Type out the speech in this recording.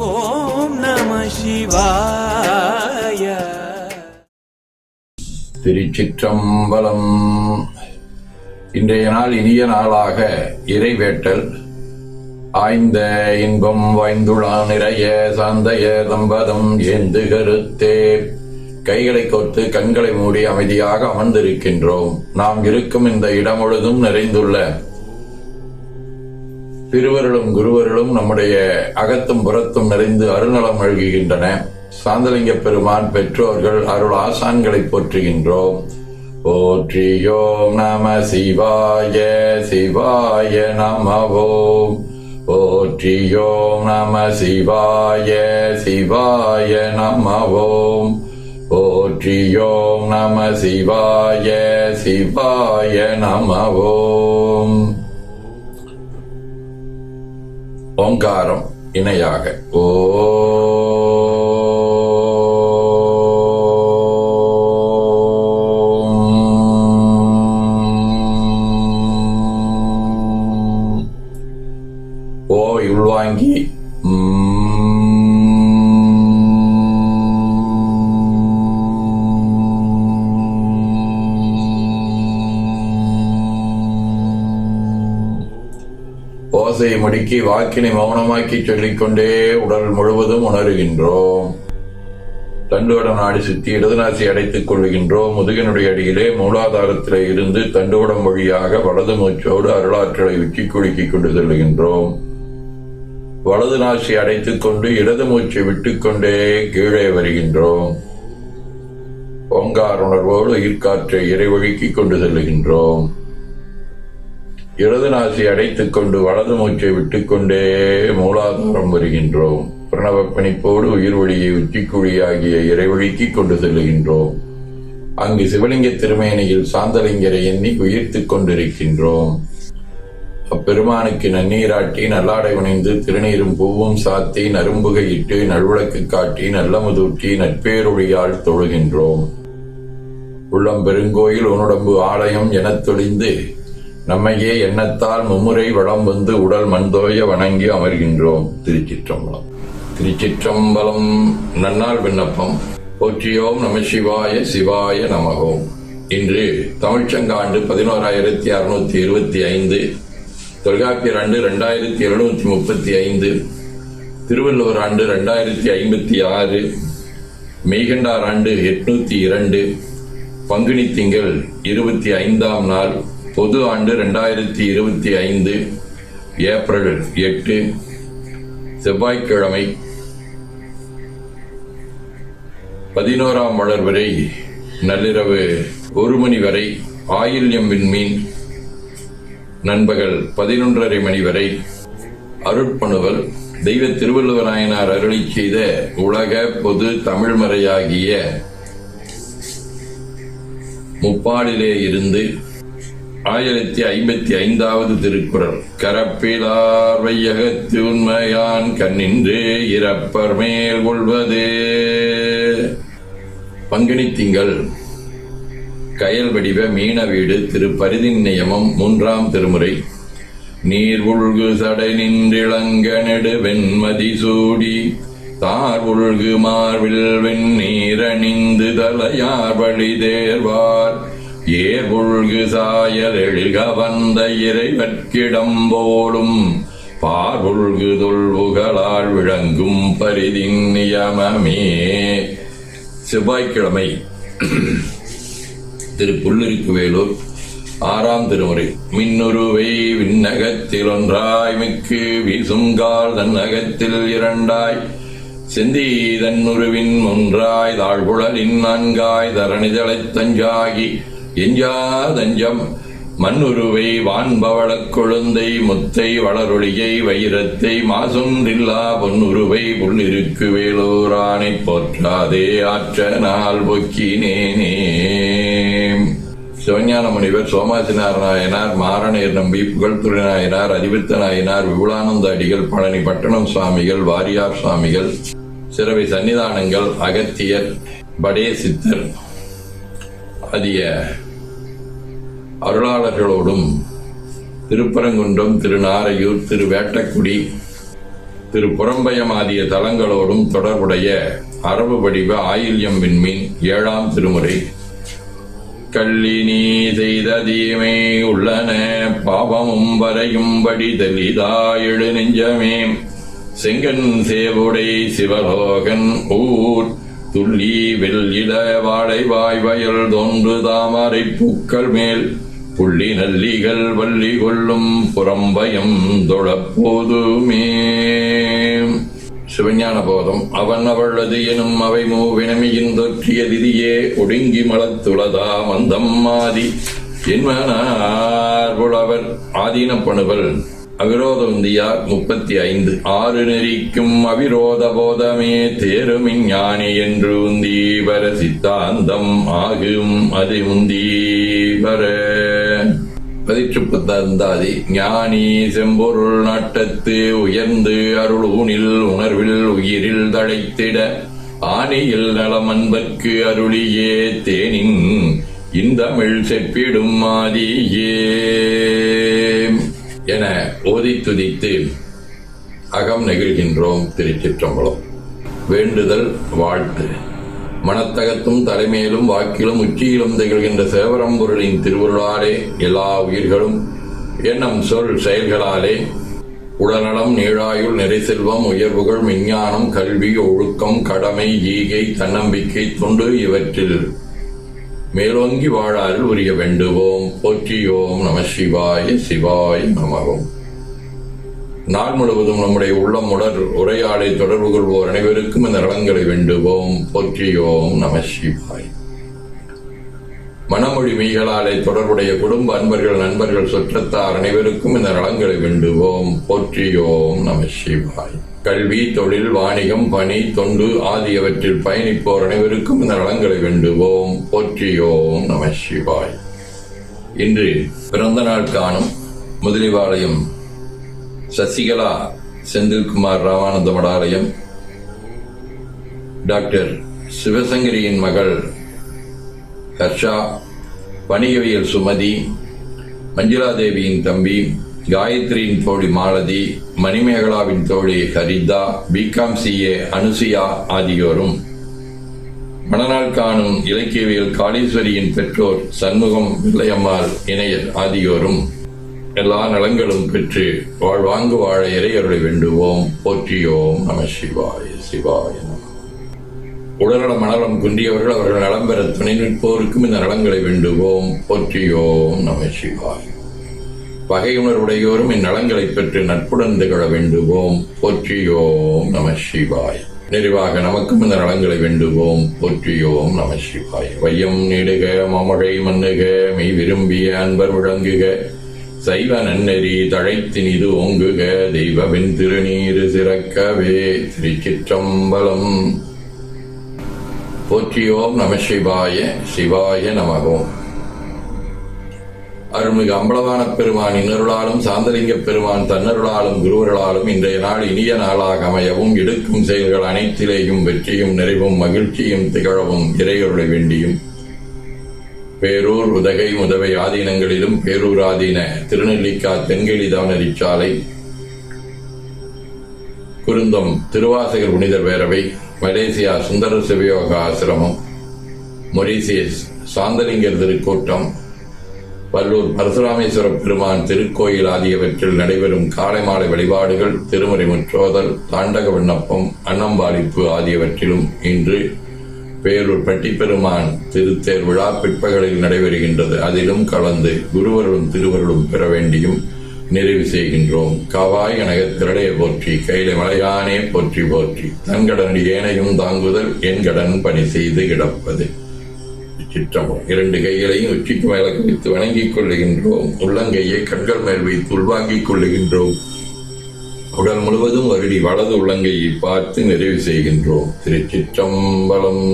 ஓம் நம சிவாய. திருச்சிற்றம்பலம். இன்றைய நாள் இனிய நாளாக இறைவேட்டல். ஆய்ந்த இன்பம் வாய்ந்துளான் நிறைய சாந்தைய தம்பதம் ஏந்து கருத்தே. கைகளை கோர்த்து கண்களை மூடி அமைதியாக அமர்ந்திருக்கின்றோம். நாம் இருக்கும் இந்த இடம் முழுதும் நிறைந்துள்ள திருவருளும் குருவருளும் நம்முடைய அகத்தும் புறத்தும் நிறைந்து அருள்நலம் நல்குகின்றன. சாந்தலிங்க பெருமான் பெற்றோர்கள் அருள் ஆசான்களை போற்றுகின்றோம். போற்றியோம் நம சிவாய சிவாய நமவோம். போற்றியோம் நம சிவாய சிவாய நமவோம். போற்றியோம் நம சிவாய சிவாய நமவோம். ஓங்காரம் இணையாக ஓ உள்வாங்கி ஓசையை முடுக்கி வாக்கினை மௌனமாக்கி சொல்லிக்கொண்டே உடல் முழுவதும் உணர்கின்றோம். தண்டுவட நாடி சுற்றி இடதுநாசி அடைத்துக் கொள்கின்றோம். முதுகினுடைய அடியிலே மூலாதாரத்திலே இருந்து தண்டுவடம் வழியாக வலது மூச்சோடு அருளாற்றலை உச்சி குலுக்கிக் கொண்டு செல்கின்றோம். வலது நாசி அடைத்துக் கொண்டு இடது மூச்சை விட்டுக்கொண்டே கீழே வருகின்றோம். ஓங்கார உணர்வோடு உயிர்காற்றை இறைவழுக்கிக் கொண்டு செல்கின்றோம். இடது நாசி அடைத்துக் கொண்டு வலது மூச்சை விட்டுக்கொண்டே மூலாதாரம் வருகின்றோம். பிரணவ பிணிப்போடு உயிர் வழியை உச்சிக்குழியாகிய இறைவழிக்கிக் கொண்டு செல்லுகின்றோம். அங்கு சிவலிங்க திருமேனியில் சாந்தலிங்கரை எண்ணி உயிர்த்துக் கொண்டிருக்கின்றோம். அப்பெருமானுக்கு நன்னீராட்டி நல்லாடை உணைந்து திருநீரும் பூவும் சாத்தி நரும்புகையிட்டு நல்விளக்கு காட்டி நல்லமுதூட்டி நற்பேரொழியால் தொழுகின்றோம். உள்ளம் பெருங்கோயில் உன்னுடம்பு ஆலயம் எனத் தொழிந்து நம்மையே எண்ணத்தால் மும்முறை வளம் வந்து உடல் மண்தோய வணங்கி அமர்கின்றோம். திருச்சிற்றம்பலம். திருச்சிற்றம்பலம். நன்னாள் விண்ணப்பம். போற்றியோம் நம சிவாய சிவாய நமகோம். இன்று தமிழ்ச்சங்காண்டு 11,625, தொல்காப்பியர் ஆண்டு 2735, திருவள்ளுவர் ஆண்டு 2056, மெய்கண்டார் ஆண்டு 802, பங்குனி திங்கள் 25ஆம் நாள், பொது ஆண்டு 2025, ஏப்ரல் 8, செவ்வாய்க்கிழமை. 11ஆம் வளர் வரை நள்ளிரவு 1 மணி வரை ஆயில்யம் விண்மீன், நண்பகல் 11:30 மணி வரை அருட்பணுவல். தெய்வ திருவள்ளுவர் நாயனார் அருளி செய்த உலக பொது தமிழ்மறையாகிய முப்பாலிலே இருந்து 1055வது திருக்குறள். கரப்பிலார் வையகத்து உண்மையான் கண்ணின்றே இறப்பர் மேல் கொள்வது. பங்குனி திங்கள் கயல் வடிவ மீன வீடு. திரு பரிதின் நியமம் 3ஆம் திருமுறை. நீர் உள்கு சடை நின்றிளங்க நெடு வெண்மதி சூடி தார் உள்கு மார்பில் வெண்ணீரணிந்து தலையார் வழி தேர்வார் ஏர் உள்கு சாயல் எழில்க வந்த இறைவற்கிடம்போடும் பார் உள்கு தொல்புகளால் விளங்கும் பரிதின் நியமமே. செவ்வாய்க்கிழமை திரு புல்லிருக்குவேலூர் 6ஆம் திருமுறை. மின்னுருவை விண்ணகத்தில் ஒன்றாய் மிக்கு வீசுங்கால் தன்னகத்தில் 2ஆய் செந்தி தன்னுருவின் ஒன்றாய் தாழ்குழலின் 4ஆய் தரணிதளைத் தஞ்சாகி எஞ்சா தஞ்சம் மண்ணுருவை வான்பவளக் கொழுந்தை முத்தை வளரொளியை வைரத்தை மாசொன்றில்லா பொன்னுருவை புல்லிருக்கு வேலூரானை போற்றாதே ஆற்ற நாள் பொக்கினேனே. சிவஞான முனிவர், சோமாசினார் நாயனார், மாரணேர் நம்பி, புகழ்துறை நாயனார், அறிவித்த நாயனார், விபுலானந்த அடிகள், பழனி பட்டணம் சுவாமிகள், வாரியார் சுவாமிகள், சிறவை சன்னிதானங்கள், அகத்தியர், படே சித்தர் ஆகிய அருளாளர்களோடும் திருப்பரங்குன்றம், திருநாரையூர், திருவேட்டக்குடி, திரு புறம்பயம் ஆகிய தலங்களோடும் தொடர்புடைய அரபு வடிவ ஆயில்யம் விண்மீன் 7ஆம் திருமுறை. கள்ளினி செய்த தீமை உள்ளன பாவமும் வரையும்படி தெளிதாயெழு நெஞ்சமே, செங்கன் சேவுடை சிவலோகன் ஊர் துள்ளி வெள்ளிட வாழை வாய்வயல் தோன்று தாமரை பூக்கள் மேல் புள்ளி நல்லிகள் வள்ளி கொள்ளும் புறம்பயம் தொழப்போதுமே. சிவஞான போதம். அவன் அவளது எனும் அவை மூவினமியின் தொற்றிய திதியே ஒடுங்கி மலத்துளதா மந்தம் ஆதி என்மனார் புலவர். ஆதீனப்பணுவல் அவிரோதவந்தியார் 35. 6 நெறிக்கும் அவிரோத போதமே தேருமின் ஞானி என்று உந்தீவர சித்தாந்தம் ஆகும் அது உந்தீவர. பதிற்றுப்பத்தாதி. ஞானி செம்பொருள் நாட்டத்து உயர்ந்து அருள் ஊனில் உணர்வில் உயிரில் தழைத்திட ஆணியில் நலமன்பர்க்கு அருளியே தேனின் இந்தமிழ் செப்பிடும் ஆதியே என ஓதி துதித்து அகம் நெகிழ்கின்றோம். திருச்சிற்றம்பலம். வேண்டுதல் வாழ்த்து. மனத்தகத்தும் தலைமையிலும் வாக்கிலும் உச்சியிலும் திகழ்கின்ற சேவரம்பொருளின் திருவுருளாலே எல்லா உயிர்களும் எண்ணம் சொல் செயல்களாலே உடல்நலம் நீழாயுள் நிறை செல்வம் உயர்வுகள் விஞ்ஞானம் கல்வி ஒழுக்கம் கடமை ஈகை தன்னம்பிக்கை தொண்டு இவற்றில் மேலோங்கி வாழாரில் உரிய வேண்டுவோம். போற்றியோம் நம சிவாய சிவாய நமவோம். நாள் முழுவதும் நம்முடைய உள்ளம் உரையாடை தொடர்பு கொள்வோர் அனைவருக்கும் இந்த நலன்களை வேண்டுவோம். போற்றியோம் நம சிவாய். மனமொழி மெய்களாலே தொடர்புடைய குடும்ப அன்பர்கள் நண்பர்கள் சுற்றத்தார் அனைவருக்கும் இந்த நலன்களை வேண்டுவோம். போற்றியோம் நம சிவாய். கல்வி தொழில் வாணிகம் பணி தொண்டு ஆகியவற்றில் பயணிப்போர் அனைவருக்கும் இந்த நலன்களை வேண்டுவோம். போற்றியோம் நம சிவாய். இன்று பிறந்த நாள் காணும் முதலிவாலயம் சசிகலா செந்தில்குமார் ராமானந்த மடாலயம், டாக்டர் சிவசங்கரியின் மகள் ஹர்ஷா, வணிகவியல் சுமதி, மஞ்சுளாதேவியின் தம்பி, காயத்ரியின் தோழி மாலதி, மணிமேகலாவின் தோழி ஹரிதா, பிகாம் CA அனுசியா ஆகியோரும், மணநாள் காணும் இலக்கியவியல் காளீஸ்வரியின் பெற்றோர் சண்முகம் பிள்ளையம்மாள் இணையர் ஆகியோரும் எல்லா நலங்களும் பெற்று வாழ்வாங்கு வாழ இறையருளை வேண்டுவோம். போற்றியோம் நம சிவாய சிவாய நம. உடல்நல மனநலம் குன்றியவர்கள் அவர்கள் நலம் பெற துணை நிற்போருக்கும் இந்த நலங்களை வேண்டுவோம். போற்றியோம் நம சிவாய். பகையுணர்வுடையோரும் இந்நலங்களை பெற்று நட்புடன் திகழ வேண்டுவோம். போற்றியோம் நம சிவாய். நிறைவாக நமக்கும் இந்த நலங்களை வேண்டுவோம். போற்றியோம் நம சிவாய். வையம் நீடுக மாமழை மண்ணுக மெய் விரும்பிய அன்பர் விளங்குக சைவ நன்னெறி தழைத்தினிது ஓங்குக தெய்வவின் திருநீரு சிறக்கவே. திருச்சிற்றம்பலம். போற்றியோம் நம சிவாய சிவாய நமவோம். அருள்மிகு அம்பலவான பெருமான் இன்னருளாலும் சாந்தலிங்க பெருமான் தன்னருளாலும் குருவர்களாலும் இன்றைய நாள் இனிய நாளாக அமையவும் எடுக்கும் செயல்கள் அனைத்திலேயும் வெற்றியும் நிறைவும் மகிழ்ச்சியும் திகழவும் இறையருளை வேண்டியும் பேரூர் உதகை முதவை ஆதீனங்களிலும் பேரூர் ஆதீன திருநெல்லிக்கா தென்கேலி தவனரிச்சாலை குருந்தம் திருவாசகர் புனிதர் பேரவை, மலேசியா சுந்தர சிவயோக ஆசிரமம், மொரீசியஸ் சாந்தலிங்கர் திருக்கூட்டம், வல்லூர் பரசுராமேஸ்வர பெருமான் திருக்கோயில் ஆகியவற்றில் நடைபெறும் காலை மாலை வழிபாடுகள், திருமுறை முற்றோதல், தாண்டக விண்ணப்பம், அன்னம்பாளிப்பு ஆகியவற்றிலும் இன்று பேரூர் பட்டிப்பெருமான் திருத்தேர் விழா பிற்பகலில் நடைபெறுகின்றது. அதிலும் கலந்து குருவருளும் திருவருளும் பெற வேண்டியும் நிறைவு செய்கின்றோம். காவாய் கனக திரளைய போற்றி கையில மலையானே போற்றி போற்றி தன்கடன் ஏனையும் தாங்குதல் என் கடன் பணி செய்து கிடப்பது. சிற்றம்பலம். 2 கைகளையும் உச்சிக்கு மேல குவித்து வணங்கிக் கொள்ளுகின்றோம். உள்ளங்கையை கண்கள் மேல் வைத்து உள்வாங்கிக் கொள்ளுகின்றோம். உடல் முழுவதும் வருடி வலது உள்ளங்கையை பார்த்து நிறைவு செய்கின்றோம். திருச்சிற்றம்பலம்.